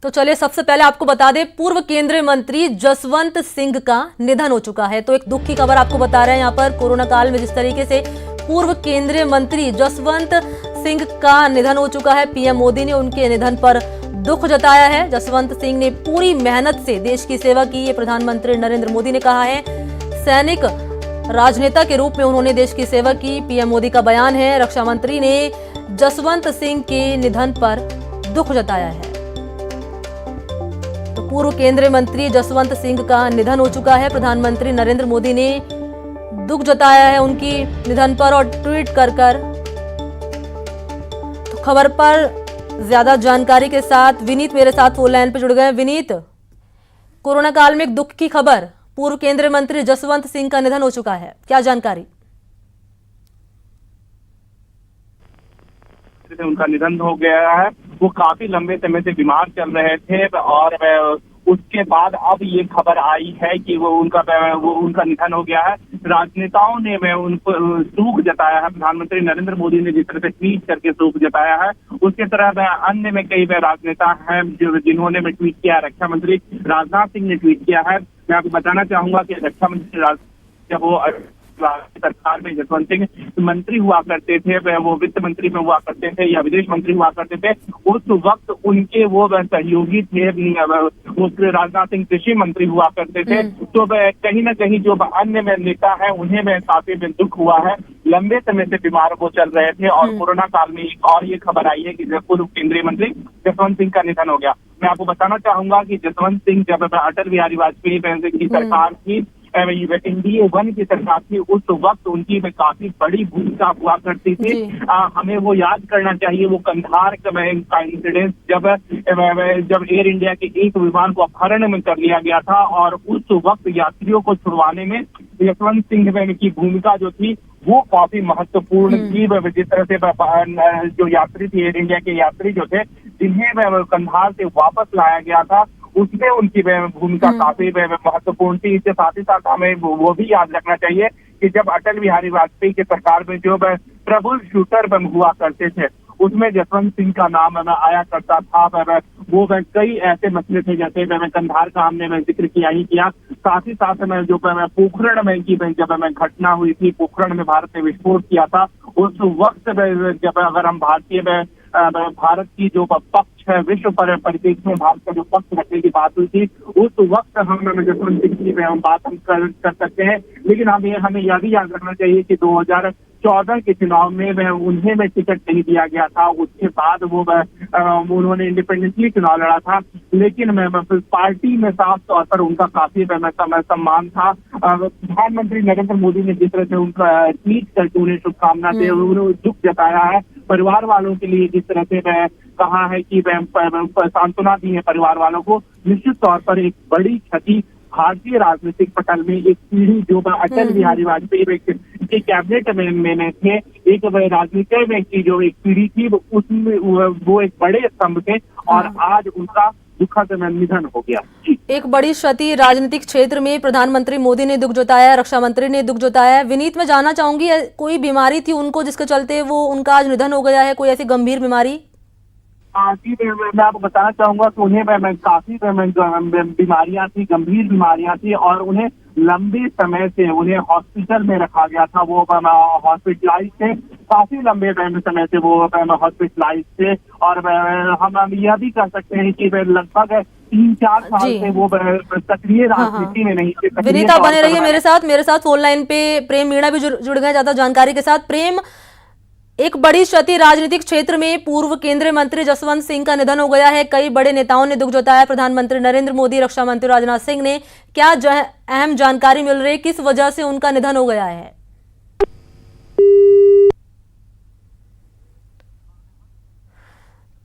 तो चलिए सबसे पहले आपको बता दें, पूर्व केंद्रीय मंत्री जसवंत सिंह का निधन हो चुका है। तो एक दुख की खबर आपको बता रहे हैं यहाँ पर। कोरोना काल में जिस तरीके से पूर्व केंद्रीय मंत्री जसवंत सिंह का निधन हो चुका है, पीएम मोदी ने उनके निधन पर दुख जताया है। जसवंत सिंह ने पूरी मेहनत से देश की सेवा की, ये प्रधानमंत्री नरेंद्र मोदी ने कहा है। सैनिक राजनेता के रूप में उन्होंने देश की सेवा की, पीएम मोदी का बयान है। रक्षा मंत्री ने जसवंत सिंह के निधन पर दुख जताया है। तो पूर्व केंद्रीय मंत्री जसवंत सिंह का निधन हो चुका है। प्रधानमंत्री नरेंद्र मोदी ने दुख जताया है उनकी निधन पर और ट्वीट कर तो खबर पर ज्यादा जानकारी के साथ विनीत मेरे साथ फोन लाइन पर जुड़ गए। विनीत, कोरोना काल में एक दुख की खबर, पूर्व केंद्रीय मंत्री जसवंत सिंह का निधन हो चुका है, क्या जानकारी? उनका निधन हो गया है। वो काफी लंबे समय से बीमार चल रहे थे और उसके बाद अब ये खबर आई है कि वो उनका निधन हो गया है। राजनेताओं ने उनको शोक जताया है। प्रधानमंत्री नरेंद्र मोदी ने जिस तरह से ट्वीट करके शोक जताया है, उसके तरह अन्य में कई राजनेता हैं जिन्होंने ट्वीट किया। रक्षा मंत्री राजनाथ सिंह ने ट्वीट किया है। मैं आपको बताना चाहूंगा कि रक्षा मंत्री जब वो सरकार में जसवंत सिंह मंत्री हुआ करते थे, वो वित्त मंत्री में हुआ करते थे या विदेश मंत्री हुआ करते थे, उस वक्त उनके वो सहयोगी थे, वो राजनाथ सिंह कृषि मंत्री हुआ करते थे। तो कहीं ना कहीं जो अन्य में नेता है उन्हें काफी दुख हुआ है। लंबे समय से बीमार वो चल रहे थे और कोरोना काल में एक और ये खबर आई है कि पूर्व केंद्रीय मंत्री जसवंत सिंह का निधन हो गया। मैं आपको बताना चाहूंगा कि जसवंत सिंह जब अटल बिहारी वाजपेयी की सरकार थी, NDA 1 की सरकार थी, उस वक्त उनकी काफी बड़ी भूमिका हुआ करती थी। हमें वो याद करना चाहिए वो कंधार का इंसिडेंट जब एयर इंडिया के एक विमान को अपहरण में कर लिया गया था और उस वक्त यात्रियों को छुड़वाने में जसवंत सिंह की भूमिका जो थी वो काफी महत्वपूर्ण थी। जिस तरह से जो यात्री थे, एयर इंडिया के यात्री जो थे जिन्हें कंधार से वापस लाया गया था, उसमें उनकी भूमिका काफी महत्वपूर्ण थी। इसके साथ ही साथ हमें वो भी याद रखना चाहिए कि जब अटल बिहारी वाजपेयी की सरकार में जो ट्रबल शूटर हुआ करते थे, उसमें जसवंत सिंह का नाम आया करता था। वो कई ऐसे मसले थे, जैसे कंधार का हमने जिक्र किया ही किया। साथ ही साथ में जो पोखरण में की जब घटना हुई थी, पोखरण में भारत ने विस्फोट किया था, उस वक्त जब अगर हम भारत की जो पक्ष है, विश्व परिप्रेक्ष्य में भारत का जो पक्ष रखने की बात हुई थी, उस वक्त हम जसवंत सिंह की बात हम कर सकते हैं। लेकिन हमें यह भी याद रखना चाहिए कि 2014 के चुनाव में उन्हें टिकट नहीं दिया गया था। उसके बाद उन्होंने इंडिपेंडेंटली चुनाव लड़ा था, लेकिन पार्टी में साफ तौर पर उनका काफी सम्मान था। प्रधानमंत्री नरेंद्र मोदी ने जिस तरह से उनका ट्वीट करके उन्हें शुभकामना दे, उन्होंने दुख जताया है परिवार वालों के लिए, जिस तरह से कहा है कि सांत्वना दी है परिवार वालों को। निश्चित तौर पर एक बड़ी क्षति भारतीय राजनीतिक पटल में एक पीढ़ी जो अटल बिहारी वाजपेयी के कैबिनेट में थे, एक राजनीति में की जो एक पीढ़ी थी, उसमें वो एक बड़े स्तंभ थे और आज उनका दुखद निधन हो गया। एक बड़ी क्षति राजनीतिक क्षेत्र में प्रधानमंत्री मोदी ने दुख जताया, रक्षा मंत्री ने दुख जताया। विनीत, मैं जानना चाहूंगी, कोई बीमारी थी उनको जिसके चलते वो उनका आज निधन हो गया है? कोई ऐसी गंभीर बीमारी? जी, मैं आपको बताना चाहूंगा कि उन्हें काफी बीमारियां थी, गंभीर बीमारियां थी और उन्हें लंबे समय से उन्हें हॉस्पिटल में रखा गया था। वो हॉस्पिटलाइज थे, काफी लंबे समय से वो हॉस्पिटलाइज थे और हम यह भी कह सकते हैं कि लगभग 3-4 साल से वो सक्रिय राजनीति में नहीं थे। विनीता, बने रहिए मेरे साथ फोन लाइन पे प्रेम मीणा भी जुड़ गए ज्यादा जानकारी के साथ। प्रेम, एक बड़ी क्षति राजनीतिक क्षेत्र में, पूर्व केंद्रीय मंत्री जसवंत सिंह का निधन हो गया है। कई बड़े नेताओं ने दुख जताया, प्रधानमंत्री नरेंद्र मोदी, रक्षा मंत्री राजनाथ सिंह ने। क्या अहम जानकारी मिल रही है, किस वजह से उनका निधन हो गया है?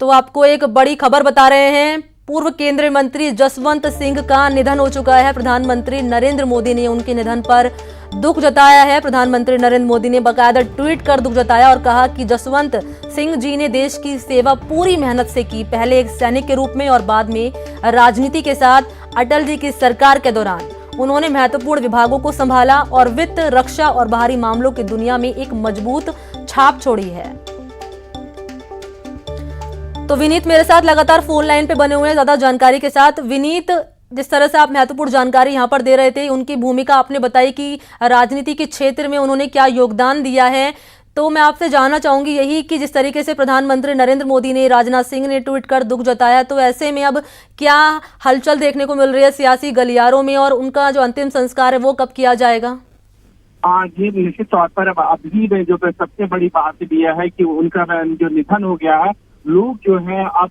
तो आपको एक बड़ी खबर बता रहे हैं, पूर्व केंद्रीय मंत्री जसवंत सिंह का निधन हो चुका है। प्रधानमंत्री नरेंद्र मोदी ने उनके निधन पर दुख जताया है। प्रधानमंत्री नरेंद्र मोदी ने बाकायदा ट्वीट कर दुख जताया और कहा कि जसवंत सिंह जी ने देश की सेवा पूरी मेहनत से की, पहले एक सैनिक के रूप में और बाद में राजनीति के साथ। अटल जी की सरकार के दौरान उन्होंने महत्वपूर्ण विभागों को संभाला और वित्त, रक्षा और बाहरी मामलों की दुनिया में एक मजबूत छाप छोड़ी है। तो विनीत मेरे साथ लगातार फोन लाइन पे बने हुए हैं ज्यादा जानकारी के साथ। विनीत, जिस तरह से आप महत्वपूर्ण जानकारी यहाँ पर दे रहे थे, उनकी भूमिका आपने बताई कि राजनीति के क्षेत्र में उन्होंने क्या योगदान दिया है, तो मैं आपसे जानना चाहूंगी यही कि जिस तरीके से प्रधानमंत्री नरेंद्र मोदी ने, राजनाथ सिंह ने ट्वीट कर दुख जताया, तो ऐसे में अब क्या हलचल देखने को मिल रही है सियासी गलियारों में, और उनका जो अंतिम संस्कार है वो कब किया जाएगा? जी, निश्चित तौर पर अब अभी जो सबसे बड़ी बात यह है कि उनका जो निधन हो गया है, लोग जो है अब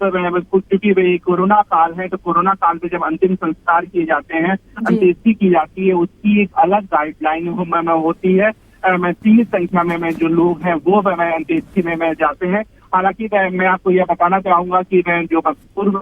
क्योंकि कोरोना काल है, तो कोरोना काल में जब अंतिम संस्कार किए जाते हैं, अंत्येष्टि की जाती है, उसकी एक अलग गाइडलाइन होती है। सीमित संख्या में जो लोग हैं वो अंत्येष्टि में जाते हैं। हालांकि मैं आपको यह बताना चाहूंगा कि जो पूर्व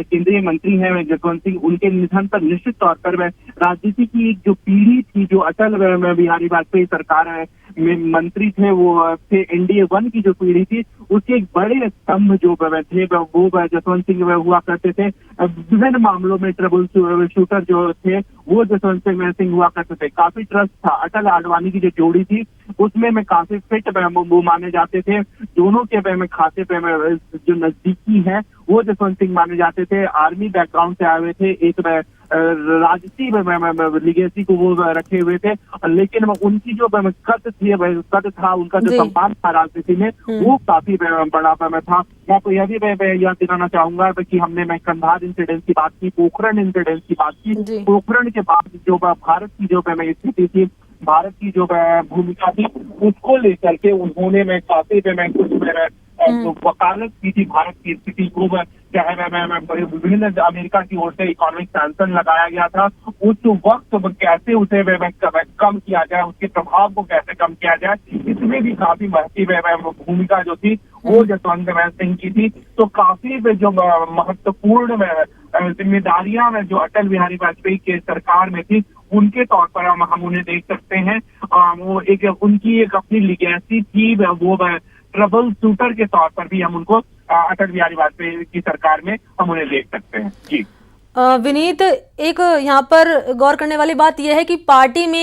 केंद्रीय मंत्री हैं जसवंत सिंह, उनके निधन पर निश्चित तौर पर राजनीति की एक जो पीढ़ी थी, जो अटल बिहारी वाजपेयी सरकार में मंत्री थे, वो थे एनडीए 1 की जो पीढ़ी थी, उसके एक बड़े स्तंभ जो थे वो जसवंत सिंह हुआ करते थे। विभिन्न मामलों में ट्रबल शूटर जो थे वो जसवंत सिंह हुआ करते थे। काफी ट्रस्ट था। अटल आडवाणी की जो जोड़ी थी उसमें में काफी फिट वो माने जाते थे। दोनों के खाते पे जो नजदीकी है वो जसवंत सिंह माने जाते थे। आर्मी बैकग्राउंड से आए हुए थे, एक राजसी लिगेसी को वो रखे हुए थे, लेकिन उनकी जो कद था, उनका जो सम्मान था राजनीति में, वो काफी बड़ा था। मैं आपको यह भी याद दिलाना चाहूंगा कि हमने कंधार इंसिडेंट की बात की, पोखरण इंसिडेंट की बात की। पोखरण के बाद जो भारत की जो स्थिति थी, भारत की जो भूमिका थी, उसको लेकर के उन्होंने काफी कुछ वकालत की थी भारत की स्थिति को। चाहे विभिन्न अमेरिका की ओर से इकोनॉमिक सैंक्शन लगाया गया था, उस वक्त कैसे उसे कम किया जाए, उसके प्रभाव को कैसे कम किया जाए, इसमें भी काफी महत्वपूर्ण भूमिका जो थी वो जसवंत सिंह की थी। तो काफी जो महत्वपूर्ण जिम्मेदारियां जो अटल बिहारी वाजपेयी के सरकार में थी, उनके तौर पर हम उन्हें देख सकते हैं। वो उनकी एक अपनी लिगेसी थी, वो ट्रबल शूटर के तौर पर भी हम उनको अटल बिहारी वाजपेयी की सरकार में हम उन्हें देख सकते हैं। जी विनीत, एक यहाँ पर गौर करने वाली बात यह है कि पार्टी में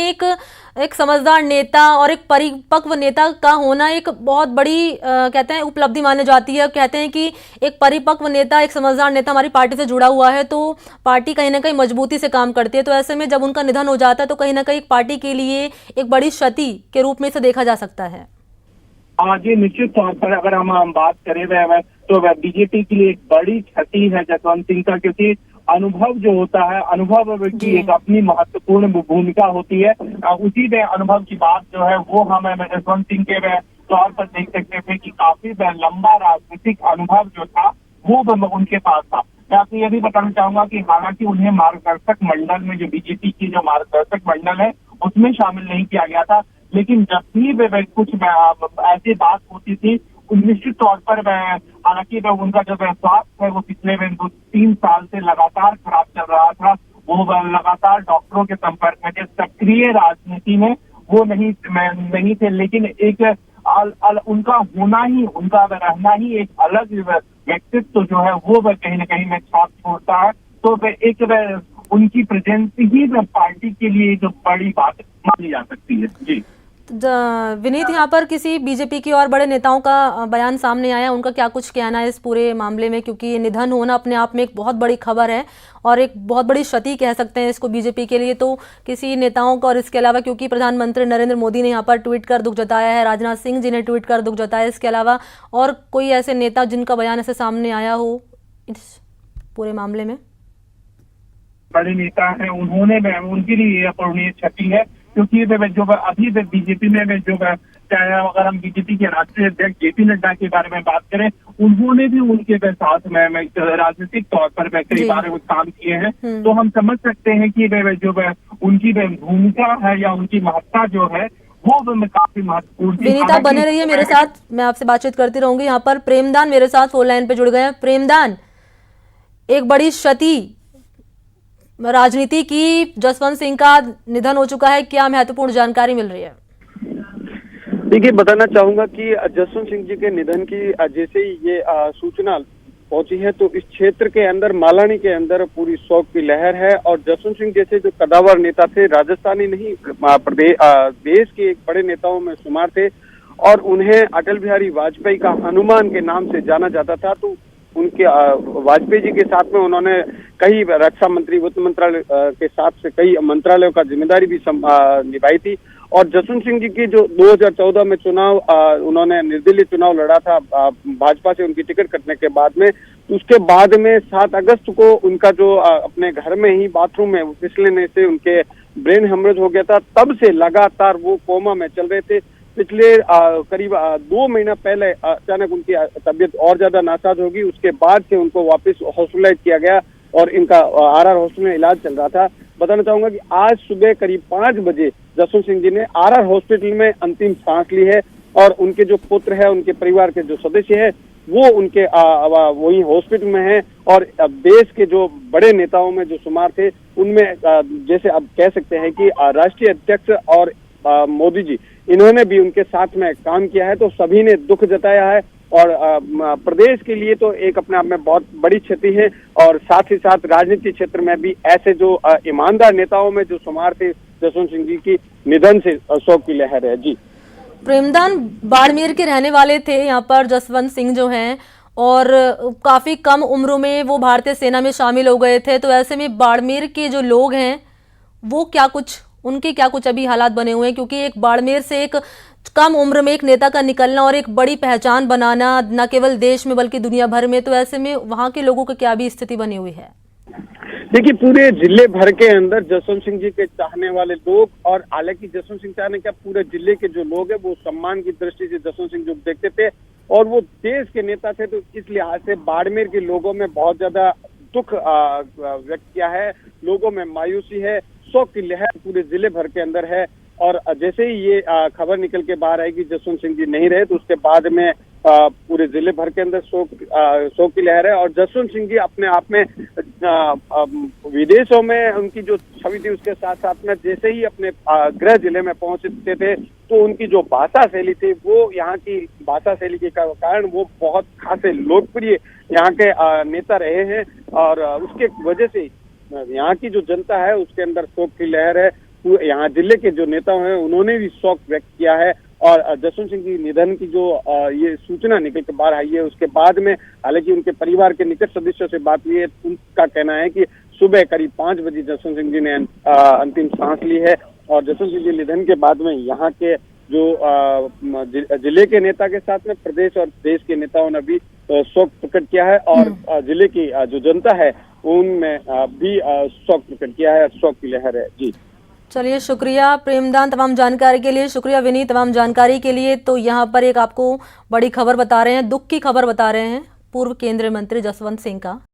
एक समझदार नेता और एक परिपक्व नेता का होना एक बहुत बड़ी कहते हैं उपलब्धि मानी जाती है। कहते हैं कि एक परिपक्व नेता, एक समझदार नेता हमारी पार्टी से जुड़ा हुआ है तो पार्टी कहीं ना कहीं मजबूती से काम करती है। तो ऐसे में जब उनका निधन हो जाता है तो कहीं ना कहीं पार्टी के लिए एक बड़ी क्षति के रूप में इसे देखा जा सकता है। जी, निश्चित तौर पर अगर हम बात करें तो बीजेपी के लिए एक बड़ी क्षति है जसवंत सिंह का, क्योंकि अनुभव जो होता है, अनुभव की एक अपनी महत्वपूर्ण भूमिका होती है। उसी में अनुभव की बात जो है वो हम जसवंत सिंह के तौर पर देख सकते थे कि काफी लंबा राजनीतिक अनुभव जो था वो उनके पास था। मैं आपको यह भी बताना चाहूंगा कि हालांकि उन्हें मार्गदर्शक मंडल में, जो बीजेपी की जो मार्गदर्शक मंडल है, उसमें शामिल नहीं किया गया था, लेकिन जब भी कुछ ऐसी बात होती थी, निश्चित तौर पर हालांकि उनका जो स्वास्थ्य है वो पिछले 2-3 साल से लगातार खराब चल रहा था। वो लगातार डॉक्टरों के संपर्क में थे, सक्रिय राजनीति में वो नहीं थे, लेकिन एक उनका होना ही, उनका रहना ही एक अलग व्यक्तित्व जो है वो कहीं न कहीं में छाप छोड़ता है। तो एक उनकी प्रेजेंस ही पार्टी के लिए जो बड़ी बात मानी जा सकती है। जी विनीत, यहाँ पर किसी बीजेपी की और बड़े नेताओं का बयान सामने आया, उनका क्या कुछ कहना है इस पूरे मामले में? क्योंकि ये निधन होना अपने आप में एक बहुत बड़ी खबर है और एक बहुत बड़ी क्षति कह सकते हैं इसको बीजेपी के लिए। तो किसी नेताओं का, और इसके अलावा क्योंकि प्रधानमंत्री नरेंद्र मोदी ने यहाँ पर ट्वीट कर दुख जताया है, राजनाथ सिंह जी ने ट्वीट कर दुख जताया है, इसके अलावा और कोई ऐसे नेता जिनका बयान ऐसे सामने आया हो इस पूरे मामले में? बड़े नेता है, उन्होंने उनके लिए अपूरणीय क्षति है, क्योंकि जो अभी बीजेपी में जो चाहे अगर हम बीजेपी के राष्ट्रीय अध्यक्ष जेपी नड्डा के बारे में बात करें, उन्होंने भी उनके साथ में राजनीतिक तौर पर कई बार काम किए हैं। तो हम समझ सकते हैं कि जो उनकी भूमिका है या उनकी महत्ता जो है वो काफी महत्वपूर्ण। विनीता, बने रहिए मेरे साथ, मैं आपसे बातचीत करती रहूंगी। यहाँ पर प्रेमदान मेरे साथ फोन लाइन पे जुड़ गए हैं। प्रेमदान, एक बड़ी क्षति राजनीति की, जसवंत सिंह का निधन हो चुका है, क्या महत्वपूर्ण जानकारी मिल रही है? देखिए, बताना चाहूंगा कि जसवंत सिंह जी के निधन की जैसे ही ये सूचना पहुंची है तो इस क्षेत्र के अंदर, मालानी के अंदर पूरी शोक की लहर है। और जसवंत सिंह जैसे जो कदावर नेता थे, राजस्थानी नहीं प्रदेश देश के एक बड़े नेताओं में शुमार थे, और उन्हें अटल बिहारी वाजपेयी का हनुमान के नाम से जाना जाता था। तो उनके वाजपेयी जी के साथ में उन्होंने कई रक्षा मंत्री, वित्त मंत्रालय के साथ से कई मंत्रालयों का जिम्मेदारी भी निभाई थी। और जसवंत सिंह जी की जो 2014 में चुनाव उन्होंने निर्दलीय चुनाव लड़ा था भाजपा से उनकी टिकट कटने के बाद में, उसके बाद में 7 अगस्त को उनका जो अपने घर में ही बाथरूम में फिसलने से उनके ब्रेन हेमरेज हो गया था। तब से लगातार वो कोमा में चल रहे थे। पिछले करीब 2 महीना पहले अचानक उनकी तबीयत और ज्यादा नासाज होगी, उसके बाद से उनको वापस हॉस्पिटलाइज किया गया और इनका आरआर हॉस्पिटल में इलाज चल रहा था। बताना चाहूंगा कि आज सुबह करीब 5 बजे जसवंत सिंह जी ने आरआर हॉस्पिटल में अंतिम सांस ली है और उनके जो पुत्र है, उनके परिवार के जो सदस्य है, वो उनके वही हॉस्पिटल में है। और देश के जो बड़े नेताओं में जो शुमार थे, उनमें जैसे अब कह सकते हैं कि राष्ट्रीय अध्यक्ष और मोदी जी, इन्होंने भी उनके साथ में काम किया है। तो सभी ने दुख जताया है और प्रदेश के लिए तो एक अपने आप में बहुत बड़ी क्षति है। और साथ ही साथ राजनीतिक क्षेत्र में भी ऐसे जो ईमानदार नेताओं में जो शुमार थे, जसवंत सिंह जी की निधन से शोक की लहर है। जी, प्रेमदान बाड़मेर के रहने वाले थे यहाँ पर जसवंत सिंह जो हैं, और काफी कम उम्र में वो भारतीय सेना में शामिल हो गए थे। तो ऐसे में बाड़मेर के जो लोग हैं वो उनके क्या कुछ अभी हालात बने हुए हैं, क्योंकि एक बाड़मेर से एक कम उम्र में एक नेता का निकलना और एक बड़ी पहचान बनाना न केवल देश में बल्कि दुनिया भर में, तो ऐसे में वहां के लोगों की क्या भी स्थिति बनी हुई है? देखिए, पूरे जिले भर के अंदर जसवंत सिंह जी के चाहने वाले लोग, और हालांकि जसवंत सिंह चाहने क्या पूरे जिले के जो लोग हैं वो सम्मान की दृष्टि से जसवंत सिंह जो देखते थे और वो देश के नेता थे। तो इस लिहाज से बाड़मेर के लोगों में बहुत ज्यादा दुख व्यक्त किया है, लोगों में मायूसी है, शोक की लहर पूरे जिले भर के अंदर है। और जैसे ही ये खबर निकल के बाहर आई कि जसवंत सिंह जी नहीं रहे, तो उसके बाद में पूरे जिले भर के अंदर शोक की लहर है। और जसवंत सिंह जी अपने आप में विदेशों में उनकी जो छवि थी, उसके साथ साथ में जैसे ही अपने गृह जिले में पहुंचते थे, तो उनकी जो भाषा शैली थी, वो यहाँ की भाषा शैली के कारण वो बहुत खासे लोकप्रिय यहाँ के नेता रहे हैं। और उसके वजह से यहाँ की जो जनता है उसके अंदर शोक की लहर है। यहाँ जिले के जो नेता हैं उन्होंने भी शोक व्यक्त किया है। और जसवंत सिंह की निधन की जो ये सूचना निकल के बाहर आई है, उसके बाद में हालांकि उनके परिवार के निकट सदस्यों से बात हुई है, उनका कहना है कि सुबह करीब 5 बजे जसवंत सिंह जी ने अंतिम सांस ली है। और जसवंत सिंह जी निधन के बाद में यहाँ के जो जिले के नेता के साथ में प्रदेश और देश के नेताओं ने भी शोक प्रकट किया है। और जिले की जो जनता है उनमें भी शोक प्रकट किया है, शोक की लहर है। जी, चलिए, शुक्रिया प्रेमदान तमाम जानकारी के लिए, शुक्रिया विनीत तमाम जानकारी के लिए। तो यहाँ पर एक आपको बड़ी खबर बता रहे हैं, दुख की खबर बता रहे हैं पूर्व केंद्रीय मंत्री जसवंत सिंह का